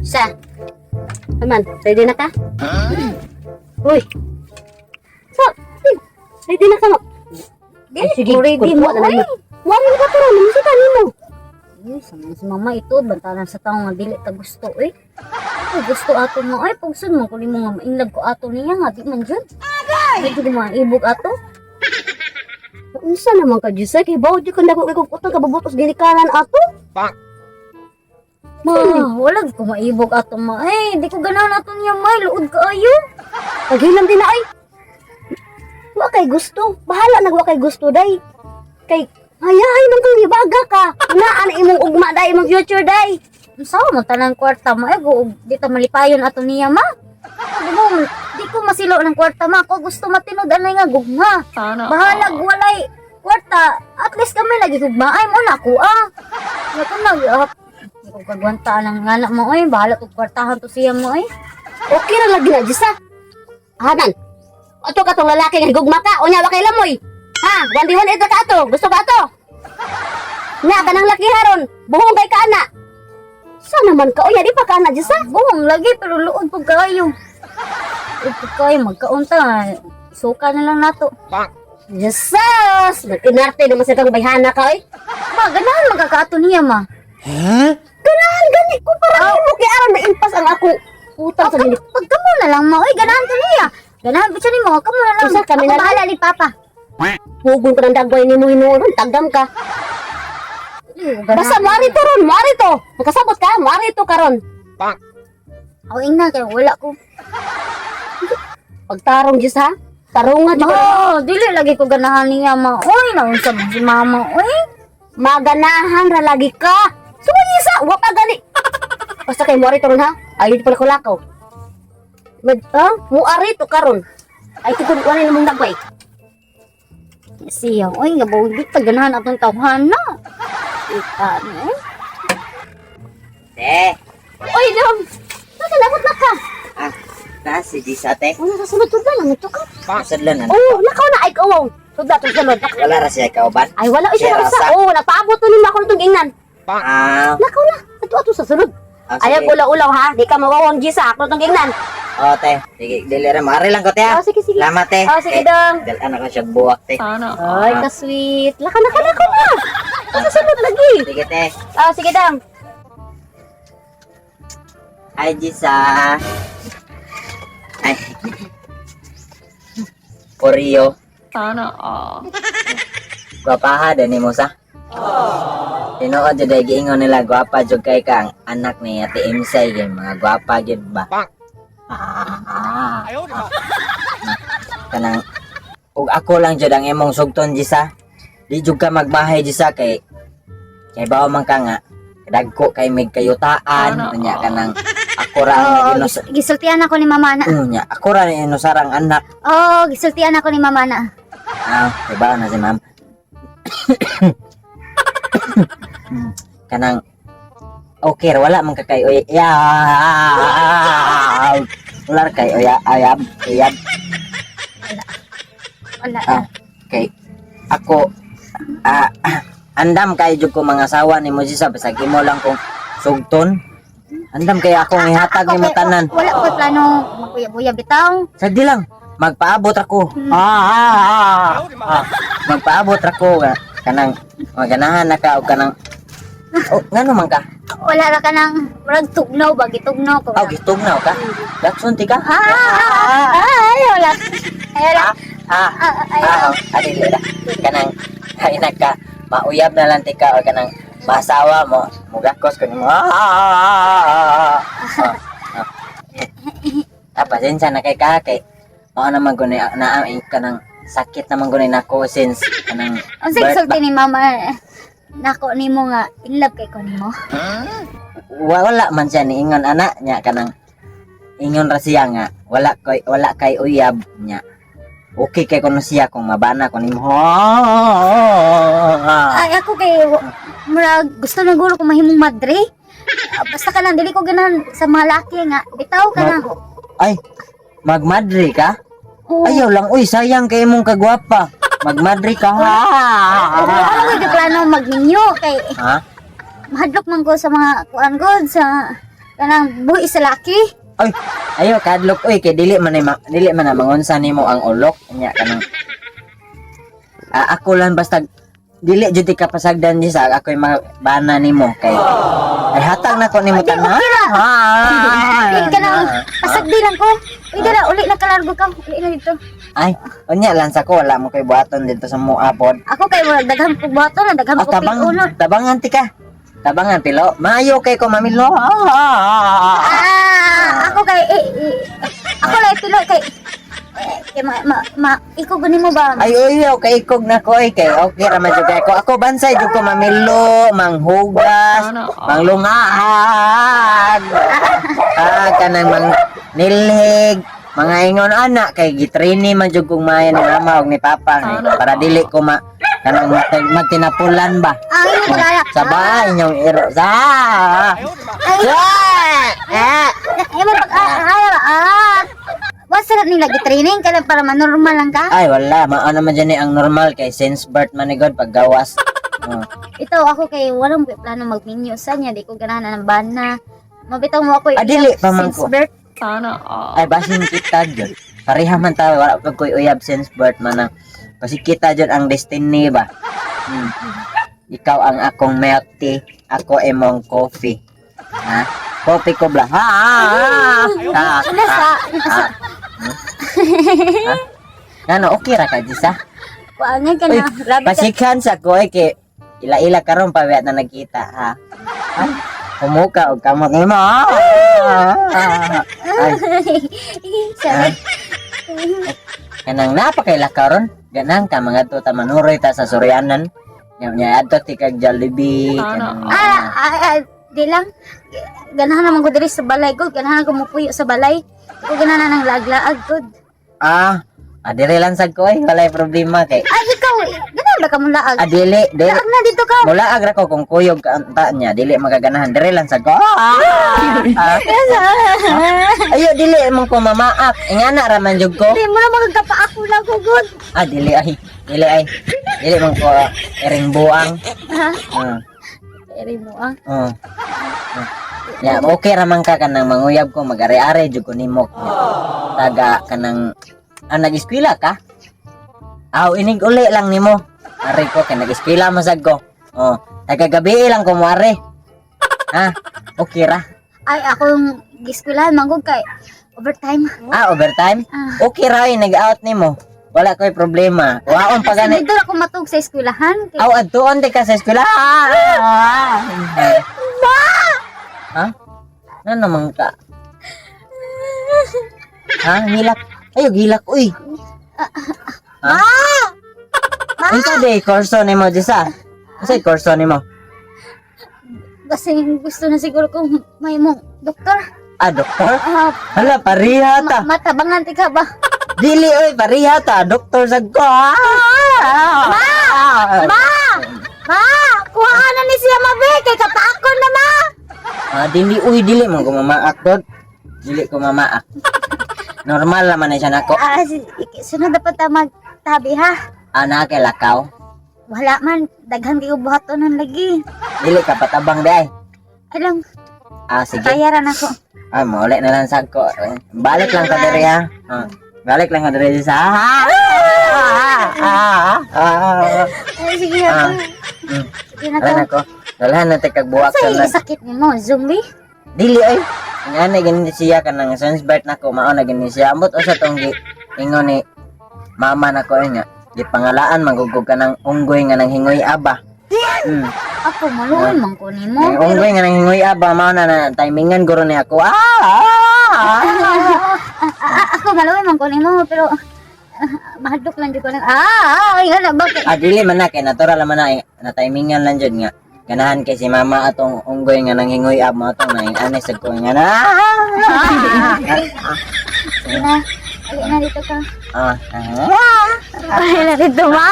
Sa. Aman, ready na ka? Uy. So, ready na ka mo? Ay, sige, ready mo. Wari na ka pero, namusta ka nimo? Si mama ito, bantalan sa taong nga dili ta gusto eh. Ay, gusto ato mo. Ay, pagsun mo, kunin mo nga mainlove ko ato niya nga, di man dyan. Ay, di mo ibog ato. Unsa naman ka, Jisa? Kaya bawa di ka nagkukutang kababutos ginikanan ato? Ma, wala ko maibog ato ma. Ay, di ko ganahan ato niya may, luod ka ayo. Paghilam din na ay. Wa kay gusto. Bahala nagwa kay gusto, day. Kay, hayahay man kang ibaga ka. Naan imong ugma, day, imong future, day. Sawa mo tanang kwarta mo, eh, di ta malipayon ato niya ma. Di ko masilo ng kwarta ma. Kung gusto matinod, anay nga gugma. Bahalag, walay kwarta. At least kami lagi gugma. Ay mo na ko ah. Naku na, kung kagwanta lang nga na mo ay, bahala kung kwartahan to siya mo ay. Okay ra lagi na, Jisa. Hanan. Ato ka tong lalaki nga gugma ka. Unya wa kay lamoy. Ha, wandiwan ito ka ato. Gusto ka ato? Nya kanang laki haron. Buhong kay ka ana. Sa naman ka? Unya di pa ka ana, Jisa. Buhong lagi pero luod po kayo. Luod po kayo, magkaunta. Suka na lang nato. Jesus! Nag-inarte naman sa kang bayhana ka, oy. Ma, ganahan magkakaato niya ma. Ganahan gani ko para mo kay aron na impas ang ako. Utang sa minit. Pag kamo na lang ma, oy, ganahan ka niya. Ganahan bitsa ni mo, kamo na lang. Isa kami Ako na lang. bahala ni Papa. Hugon ko ng dagway ni mo hinuon, tagam ka. Basta mari to ron, mari to. Nakasabot ka, mari to karon. Awing na, kaya wala ko. Pagtarong Diyos ha. Tarungan Diyos. Ma, dili lagi ko ganahan niya ma. Oy, naunsa mo si mama, oy. Maganahan ra lagi ka. Sumuyisa, wa pa gani. Basta kay mari to ron ha. Ayaw di pala ko lakaw. Muari to karon. Ay tukod wala namang dagway. Siya, oy, gabaw di ta ganahan atong tawhan na. Ita ni. Te, Oy, dam. Nakalabot na ka. na si Jisa te. Ano sa sunod na lang ito ka? Masadlan na. Oh, nakaw na ay kawaw. Sudda to sunod. Wala ra siya kauban. Ay wala siya Siya, sa. rasa. Oh, napaabot to nimo ako nitong ingnan. Nakaw na. Ato sa sunod. Ayaw sige. ulaw-ulaw ha. Di ka mawawang Gisa. Ako nitong ingnan. Oh, te. Sige, dili ra mari lang ko te ha. Oh, sige, sige. Salamat te. Oh, sige, dong. Dalan ako siya buwak te. Ay, ka-sweet. Laka na. Sa sunod lagi. Sige te. Oh, sige dong. Hi Jisa. Ay. Oreo. Gwapaha din mo sa. Tinuod jud ay giingon nila gwapa jud kay kang anak ni Ate Imsay kay mga gwapa jud ba. Kanang ug ako lang jud ang imong sugton Jisa. Di jud ka magbahay Jisa kay bao man ka nga dagko kay mig kayutaan unya kanang ako ra ang inos Gisultian ako ni mama na. unya ako ra ang inosarang anak. Oh, gisultian ako ni mama na. Diba na si ma'am? Kanang okay, wala man ka kay oy. Wala kay oy ayab. Wala. Okay. Ako andam kay jud ko mga asawa ni mo Jisa basta gimo lang kong sugton. Andam kay akong ihatag ni mo tanan. Wala ko plano magbuya-buya bitaw. Sagdi lang. Magpaabot ako. Magpaabot ako kanang maganahan na ka o kanang ngano man ka? Wala ra ka nang murag tugnaw ba gitugnaw ko. Gitugnaw ka? Dakson ti ka? Ay, wala. Ay, wala. Adili ra. Kanang kainak ka mauyab na lang ti ka o kanang masawa mo mugakos ko nimo. Pasensya na kay ka kay mao naman ko na kanang sakit naman ko nako since kanang Ang sulti ni mama. Nako nimo nga in love kay ko nimo. wala man siya ni ingon anak nya kanang ingon ra siya nga wala kay uyab nya okay kay kuno siya kung mabana ko nimo. Ay ako kay murag gusto na guro ko mahimong madre. Basta ka lang dili ko ganahan sa mga laki nga bitaw ka na. Ay magmadre ka? Oo. Ayaw lang uy sayang kay imong kagwapa. Magmadre ka ha. Ano ko plano magninyo kay Ha? mahadlok man ko sa mga kuan god sa kanang buhi sa laki. Oy, ayo kadlok oy kay dili man na mangunsa nimo ang ulok nya kanang ako lang basta dili jud ti kapasagdan di sa ako'y mabana nimo kay ay hatag na ko nimo tanan. Ay, kanang pasagdi lang ko. Uy, dala, uli na kalargo ka. Uli na dito. Ay, unya lang sa ko wala mo kay buhaton dito sa muapod. Ako kay mo daghang ko bato na daghang ko pinuno. Tabangan ti ka. Tabangan tilo. Maayo kay ko mamilo. Ako kay ako lang pilo kay ikaw gani mo ba? Ay uy, kay ikog na ko kay okay ra man jud kay ko. Ako bansay jud ko mamilo, manghugas, manglungahag. Kanang nilhig, mga ingon anak kay gitrini man jud kong mayan ni mama ug ni papa para dili ko kanang magtinapulan ba. Ay, wala. Sa bahay inyong iro sa. Ay, wasa na nila training ka lang para manormal lang ka? Ay wala, mao naman dyan ang normal kay since birth man ni God paggawas. Ito ako kay walang plano magminyo sa niya, di ko ganahan ng bana. Mabitaw mo ako Dili pa man since ko. birth. Ay basin kita jud. Pareha man ta wala pag koy uyab since birth man ang kasi kita jud ang destiny ba. Ikaw ang akong milk tea, ako imong coffee. Ha? Coffee ko bla. Ano okay ra ka Jisa? Kuanya ka Uy, na. Grabe ka. Pasikan sa ko kay ila-ila karon pa na nagkita ha. Kumuka og kamot nimo. Ay, Sorry. kanang napakaila karon ganang ka mga ta manuroy ta sa Suryanan. Nya adto ti kag Jollibee. Di lang. Ganahan naman ko diri sa balay ko. Ganahan ko mupuyo sa balay. Ko ganahan ng laglaag ko. Adire lang sad ko walay problema kay. Ay, ikaw. Ganahan ba ka mo laag? Dili. Laag na dito ka. Mula agra ko kung kuyog ka anta niya dili magaganahan dire lang sad ko. Ayo dili man ko mamaak. Ingana ra man jud ko. Di mo na magkapa ako lang ko good. Dili ay. Dili man ko ering buang. Ha? Ah. Eri mo ah. Ya, okay ra man ka kanang manguyab ko magari-ari jud ko nimo. Taga kanang nag-eskwela ka? Inig uli lang nimo. Ari ko kay nag-eskwela masag ko. Taga gabi lang ko moari. Ha? Okay ra. Ay, akong giskwelahan manggod kay overtime. Overtime? Okay ra nag-out nimo. Wala ko'y problema. Waon pa gani. Dito ako matug sa eskwelahan. Adtuon di ka sa eskwela. Ha? Ano naman ka? Hilak. Ayo, hilak, uy. Unsa day kurso nimo Jisa? Unsay kurso nimo? Kasi gusto na siguro kung may mong doktor. Doktor? Hala, pariha ta. Matabangan ti ka ba? Dili oy, pariha ta. Doktor sa ko. Ma! Kuha na ni siya mabe kay katakon na ma. Dili man ko mamaak dod. Dili ko mamaak. Normal naman na siya nako. Sunod dapat ta magtabi ha. Kay lakaw. Wala man, daghan di ubuhaton ng lagi. Dili ka patabang day. Alam, Sige. kayaran ako. Mauli na lang sa ko. Balik lang ka diri ha. Balik lang ka diri sa. Ay, sige ako. Sige na to. Ko. Dalahan na kag buwak Sa na. sakit ni mo, zombie? Dili ay. Nga na ganun siya kanang sunburn nako mao na ganun siya. Ambot usa tong ingon ni mama nako nga. Di pangalaan manggugog ka ng unggoy nga nang hingoy aba. Ako, maluoy man ko ni mo. Ang unggoy nga nang hingoy aba mao na timingan guro ni ako. Ako, maluoy man ko ni mo, pero mahadlok lang dito ko lang. Yan na, bakit? Dili man na kay natural man na timingan lang jud nga. Ganahan kay si mama atong unggoy nga nang hingoy aba mo atong nang anes ko nga na. Sige na, ali na dito ka. Ay, na dito, ma!